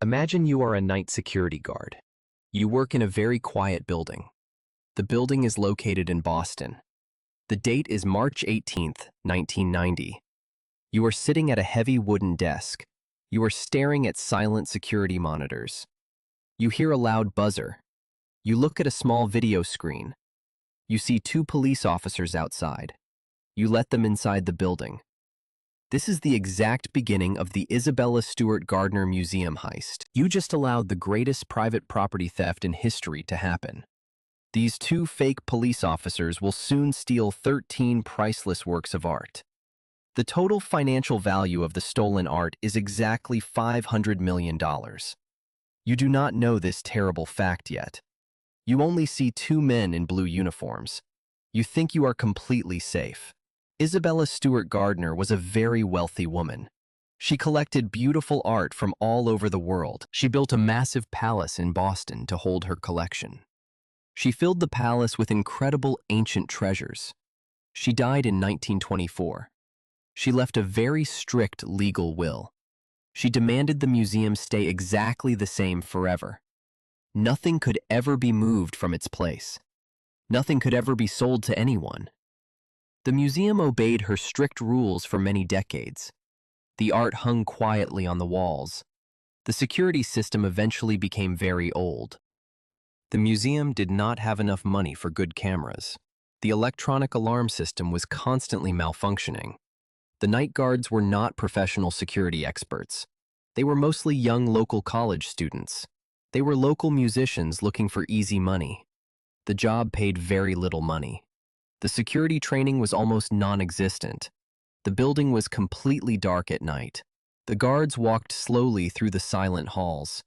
Imagine you are a night security guard. You work in a very quiet building. The building is located in Boston. The date is March 18th, 1990. You are sitting at a heavy wooden desk. You are staring at silent security monitors. You hear a loud buzzer. You look at a small video screen. You see two police officers outside. You let them inside the building. This is the exact beginning of the Isabella Stewart Gardner Museum heist. You just allowed the greatest private property theft in history to happen. These two fake police officers will soon steal 13 priceless works of art. The total financial value of the stolen art is exactly $500 million. You do not know this terrible fact yet. You only see two men in blue uniforms. You think you are completely safe. Isabella Stewart Gardner was a very wealthy woman. She collected beautiful art from all over the world. She built a massive palace in Boston to hold her collection. She filled the palace with incredible ancient treasures. She died in 1924. She left a very strict legal will. She demanded the museum stay exactly the same forever. Nothing could ever be moved from its place. Nothing could ever be sold to anyone. The museum obeyed her strict rules for many decades. The art hung quietly on the walls. The security system eventually became very old. The museum did not have enough money for good cameras. The electronic alarm system was constantly malfunctioning. The night guards were not professional security experts. They were mostly young local college students. They were local musicians looking for easy money. The job paid very little money. The security training was almost non-existent. The building was completely dark at night. The guards walked slowly through the silent halls.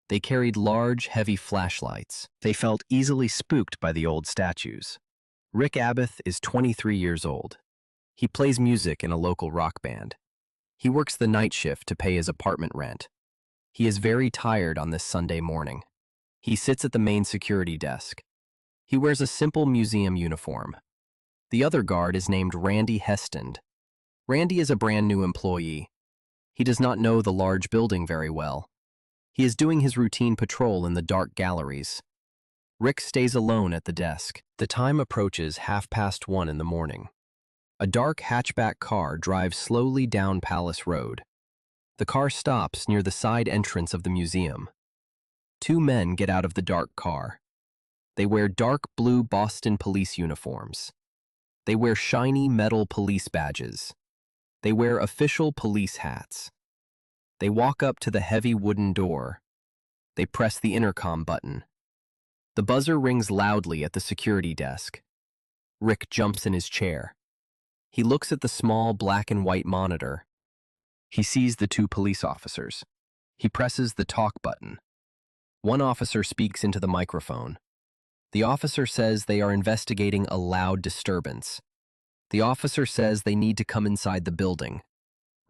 They carried large, heavy flashlights. They felt easily spooked by the old statues. Rick Abath is 23 years old. He plays music in a local rock band. He works the night shift to pay his apartment rent. He is very tired on this Sunday morning. He sits at the main security desk. He wears a simple museum uniform. The other guard is named Randy Hestond. Randy is a brand new employee. He does not know the large building very well. He is doing his routine patrol in the dark galleries. Rick stays alone at the desk. The time approaches 1:30 in the morning. A dark hatchback car drives slowly down Palace Road. The car stops near the side entrance of the museum. Two men get out of the dark car. They wear dark blue Boston police uniforms. They wear shiny metal police badges. They wear official police hats. They walk up to the heavy wooden door. They press the intercom button. The buzzer rings loudly at the security desk. Rick jumps in his chair. He looks at the small black and white monitor. He sees the two police officers. He presses the talk button. One officer speaks into the microphone. The officer says they are investigating a loud disturbance. The officer says they need to come inside the building.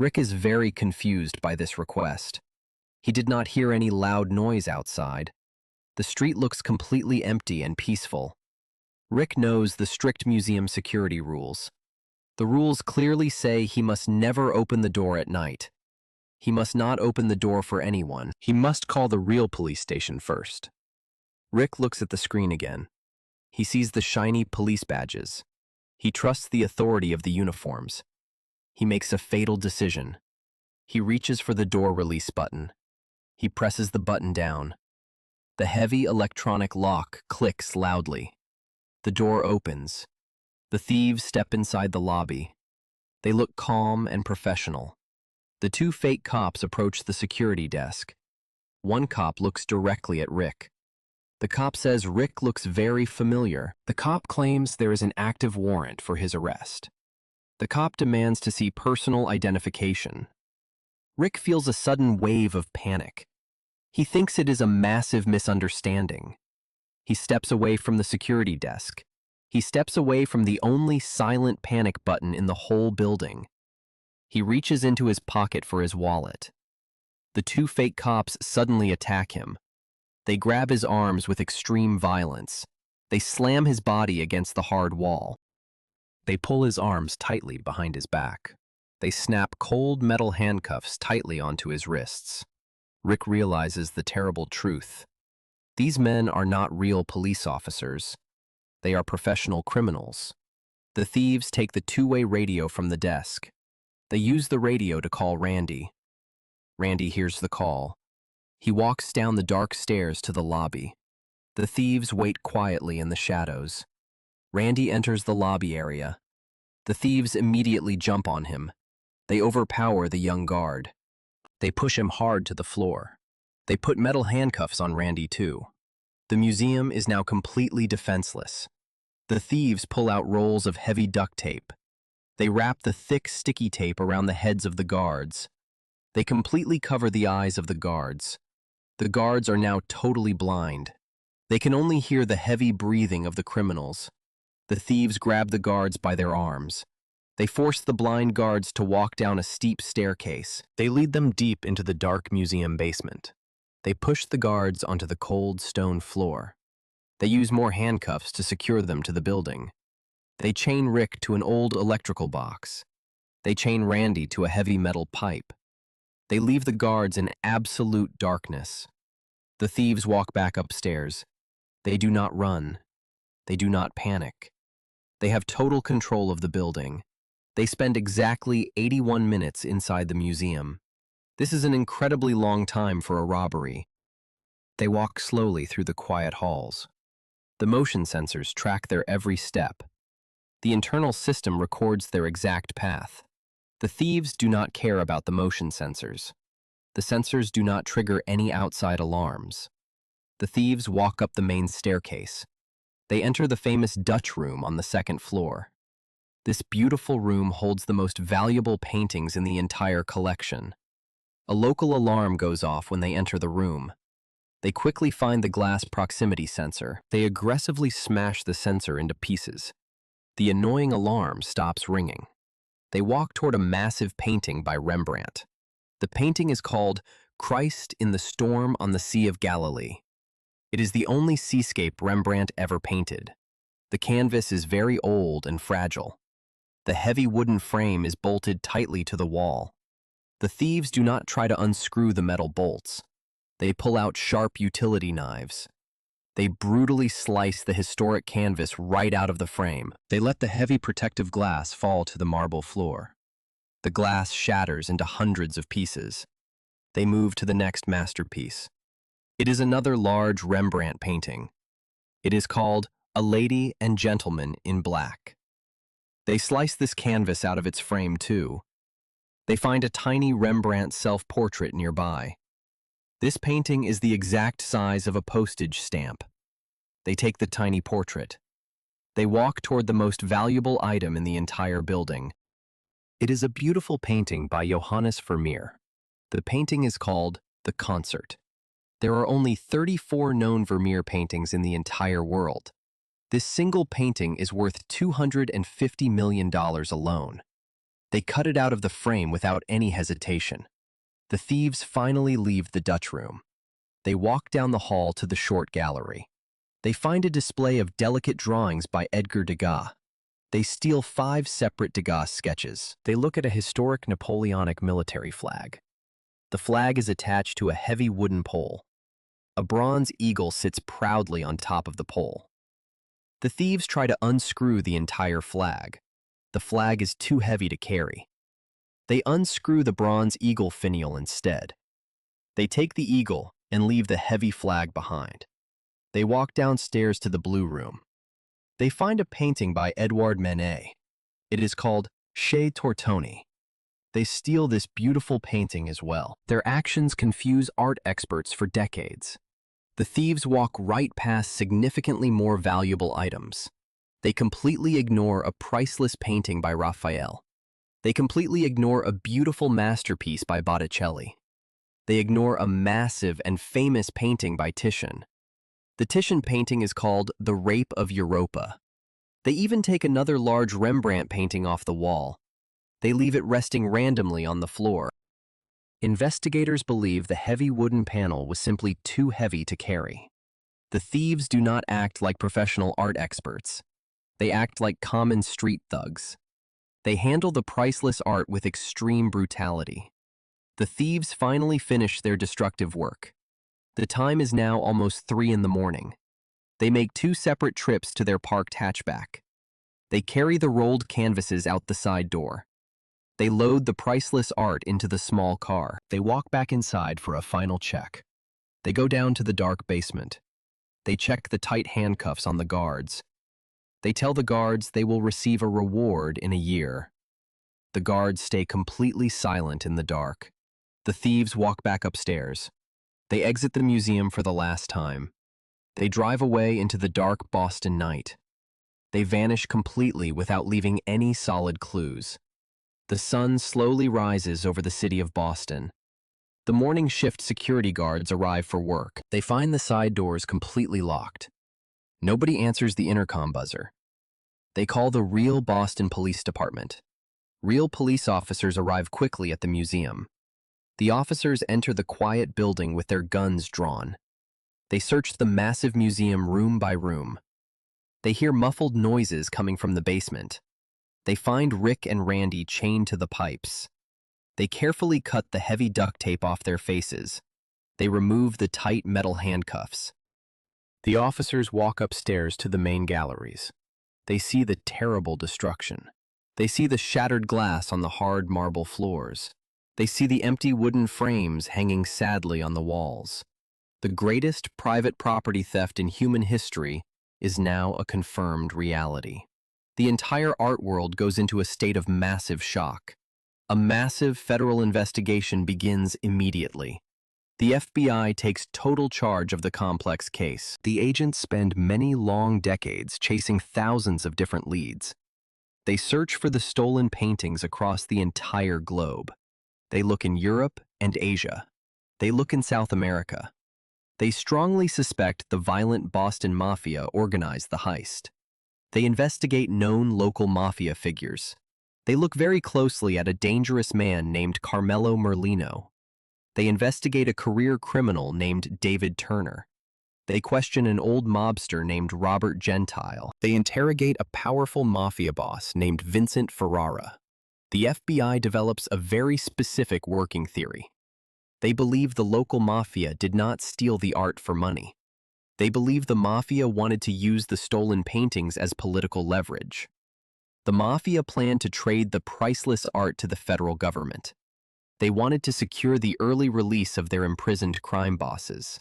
Rick is very confused by this request. He did not hear any loud noise outside. The street looks completely empty and peaceful. Rick knows the strict museum security rules. The rules clearly say he must never open the door at night. He must not open the door for anyone. He must call the real police station first. Rick looks at the screen again. He sees the shiny police badges. He trusts the authority of the uniforms. He makes a fatal decision. He reaches for the door release button. He presses the button down. The heavy electronic lock clicks loudly. The door opens. The thieves step inside the lobby. They look calm and professional. The two fake cops approach the security desk. One cop looks directly at Rick. The cop says Rick looks very familiar. The cop claims there is an active warrant for his arrest. The cop demands to see personal identification. Rick feels a sudden wave of panic. He thinks it is a massive misunderstanding. He steps away from the security desk. He steps away from the only silent panic button in the whole building. He reaches into his pocket for his wallet. The two fake cops suddenly attack him. They grab his arms with extreme violence. They slam his body against the hard wall. They pull his arms tightly behind his back. They snap cold metal handcuffs tightly onto his wrists. Rick realizes the terrible truth. These men are not real police officers. They are professional criminals. The thieves take the two-way radio from the desk. They use the radio to call Randy. Randy hears the call. He walks down the dark stairs to the lobby. The thieves wait quietly in the shadows. Randy enters the lobby area. The thieves immediately jump on him. They overpower the young guard. They push him hard to the floor. They put metal handcuffs on Randy too. The museum is now completely defenseless. The thieves pull out rolls of heavy duct tape. They wrap the thick, sticky tape around the heads of the guards. They completely cover the eyes of the guards. The guards are now totally blind. They can only hear the heavy breathing of the criminals. The thieves grab the guards by their arms. They force the blind guards to walk down a steep staircase. They lead them deep into the dark museum basement. They push the guards onto the cold stone floor. They use more handcuffs to secure them to the building. They chain Rick to an old electrical box. They chain Randy to a heavy metal pipe. They leave the guards in absolute darkness. The thieves walk back upstairs. They do not run. They do not panic. They have total control of the building. They spend exactly 81 minutes inside the museum. This is an incredibly long time for a robbery. They walk slowly through the quiet halls. The motion sensors track their every step. The internal system records their exact path. The thieves do not care about the motion sensors. The sensors do not trigger any outside alarms. The thieves walk up the main staircase. They enter the famous Dutch room on the second floor. This beautiful room holds the most valuable paintings in the entire collection. A local alarm goes off when they enter the room. They quickly find the glass proximity sensor. They aggressively smash the sensor into pieces. The annoying alarm stops ringing. They walk toward a massive painting by Rembrandt. The painting is called Christ in the Storm on the Sea of Galilee. It is the only seascape Rembrandt ever painted. The canvas is very old and fragile. The heavy wooden frame is bolted tightly to the wall. The thieves do not try to unscrew the metal bolts. They pull out sharp utility knives. They brutally slice the historic canvas right out of the frame. They let the heavy protective glass fall to the marble floor. The glass shatters into hundreds of pieces. They move to the next masterpiece. It is another large Rembrandt painting. It is called A Lady and Gentleman in Black. They slice this canvas out of its frame too. They find a tiny Rembrandt self-portrait nearby. This painting is the exact size of a postage stamp. They take the tiny portrait. They walk toward the most valuable item in the entire building. It is a beautiful painting by Johannes Vermeer. The painting is called The Concert. There are only 34 known Vermeer paintings in the entire world. This single painting is worth $250 million alone. They cut it out of the frame without any hesitation. The thieves finally leave the Dutch room. They walk down the hall to the short gallery. They find a display of delicate drawings by Edgar Degas. They steal 5 separate Degas sketches. They look at a historic Napoleonic military flag. The flag is attached to a heavy wooden pole. A bronze eagle sits proudly on top of the pole. The thieves try to unscrew the entire flag. The flag is too heavy to carry. They unscrew the bronze eagle finial instead. They take the eagle and leave the heavy flag behind. They walk downstairs to the blue room. They find a painting by Edouard Manet. It is called Chez Tortoni. They steal this beautiful painting as well. Their actions confuse art experts for decades. The thieves walk right past significantly more valuable items. They completely ignore a priceless painting by Raphael. They completely ignore a beautiful masterpiece by Botticelli. They ignore a massive and famous painting by Titian. The Titian painting is called The Rape of Europa. They even take another large Rembrandt painting off the wall. They leave it resting randomly on the floor. Investigators believe the heavy wooden panel was simply too heavy to carry. The thieves do not act like professional art experts. They act like common street thugs. They handle the priceless art with extreme brutality. The thieves finally finish their destructive work. The time is now almost 3 in the morning. They make 2 separate trips to their parked hatchback. They carry the rolled canvases out the side door. They load the priceless art into the small car. They walk back inside for a final check. They go down to the dark basement. They check the tight handcuffs on the guards. They tell the guards they will receive a reward in a year. The guards stay completely silent in the dark. The thieves walk back upstairs. They exit the museum for the last time. They drive away into the dark Boston night. They vanish completely without leaving any solid clues. The sun slowly rises over the city of Boston. The morning shift security guards arrive for work. They find the side doors completely locked. Nobody answers the intercom buzzer. They call the real Boston Police Department. Real police officers arrive quickly at the museum. The officers enter the quiet building with their guns drawn. They search the massive museum room by room. They hear muffled noises coming from the basement. They find Rick and Randy chained to the pipes. They carefully cut the heavy duct tape off their faces. They remove the tight metal handcuffs. The officers walk upstairs to the main galleries. They see the terrible destruction. They see the shattered glass on the hard marble floors. They see the empty wooden frames hanging sadly on the walls. The greatest private property theft in human history is now a confirmed reality. The entire art world goes into a state of massive shock. A massive federal investigation begins immediately. The FBI takes total charge of the complex case. The agents spend many long decades chasing thousands of different leads. They search for the stolen paintings across the entire globe. They look in Europe and Asia. They look in South America. They strongly suspect the violent Boston Mafia organized the heist. They investigate known local mafia figures. They look very closely at a dangerous man named Carmelo Merlino. They investigate a career criminal named David Turner. They question an old mobster named Robert Gentile. They interrogate a powerful mafia boss named Vincent Ferrara. The FBI develops a very specific working theory. They believe the local mafia did not steal the art for money. They believe the mafia wanted to use the stolen paintings as political leverage. The mafia planned to trade the priceless art to the federal government. They wanted to secure the early release of their imprisoned crime bosses.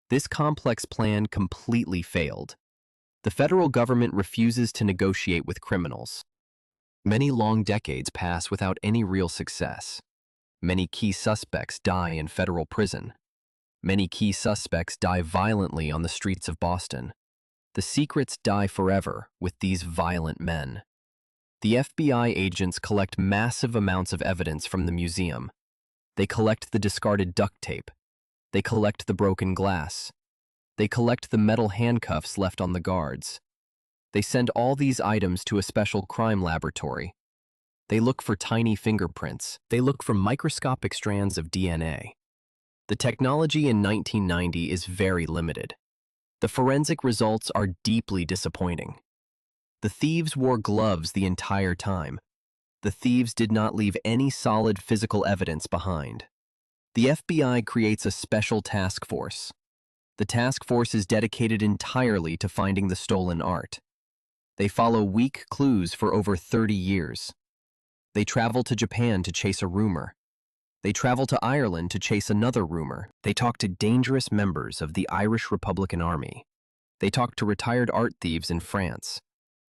This complex plan completely failed. The federal government refuses to negotiate with criminals. Many long decades pass without any real success. Many key suspects die in federal prison. Many key suspects die violently on the streets of Boston. The secrets die forever with these violent men. The FBI agents collect massive amounts of evidence from the museum. They collect the discarded duct tape. They collect the broken glass. They collect the metal handcuffs left on the guards. They send all these items to a special crime laboratory. They look for tiny fingerprints. They look for microscopic strands of DNA. The technology in 1990 is very limited. The forensic results are deeply disappointing. The thieves wore gloves the entire time. The thieves did not leave any solid physical evidence behind. The FBI creates a special task force. The task force is dedicated entirely to finding the stolen art. They follow weak clues for over 30 years. They travel to Japan to chase a rumor. They travel to Ireland to chase another rumor. They talk to dangerous members of the Irish Republican Army. They talk to retired art thieves in France.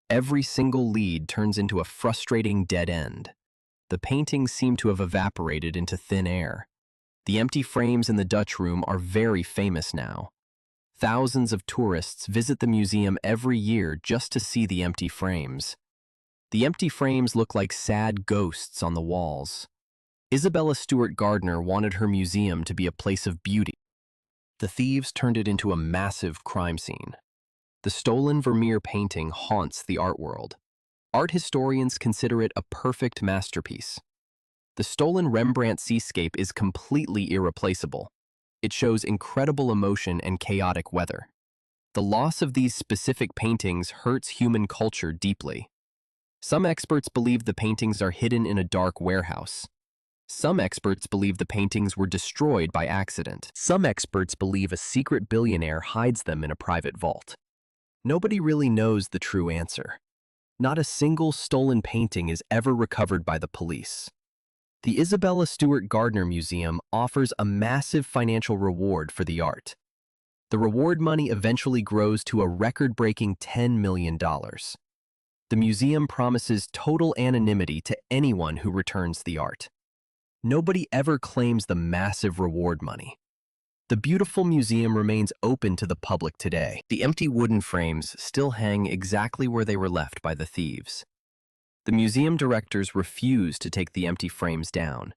Every single lead turns into a frustrating dead end. The paintings seem to have evaporated into thin air. The empty frames in the Dutch room are very famous now. Thousands of tourists visit the museum every year just to see the empty frames. The empty frames look like sad ghosts on the walls. Isabella Stewart Gardner wanted her museum to be a place of beauty. The thieves turned it into a massive crime scene. The stolen Vermeer painting haunts the art world. Art historians consider it a perfect masterpiece. The stolen Rembrandt seascape is completely irreplaceable. It shows incredible emotion and chaotic weather. The loss of these specific paintings hurts human culture deeply. Some experts believe the paintings are hidden in a dark warehouse. Some experts believe the paintings were destroyed by accident. Some experts believe a secret billionaire hides them in a private vault. Nobody really knows the true answer. Not a single stolen painting is ever recovered by the police. The Isabella Stewart Gardner Museum offers a massive financial reward for the art. The reward money eventually grows to a record-breaking $10 million. The museum promises total anonymity to anyone who returns the art. Nobody ever claims the massive reward money. The beautiful museum remains open to the public today. The empty wooden frames still hang exactly where they were left by the thieves. The museum directors refuse to take the empty frames down.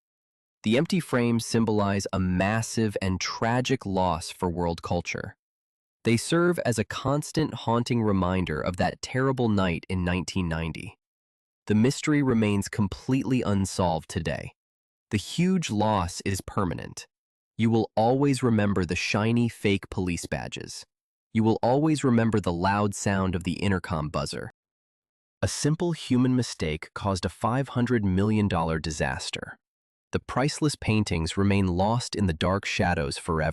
The empty frames symbolize a massive and tragic loss for world culture. They serve as a constant haunting reminder of that terrible night in 1990. The mystery remains completely unsolved today. The huge loss is permanent. You will always remember the shiny fake police badges. You will always remember the loud sound of the intercom buzzer. A simple human mistake caused a $500 million disaster. The priceless paintings remain lost in the dark shadows forever.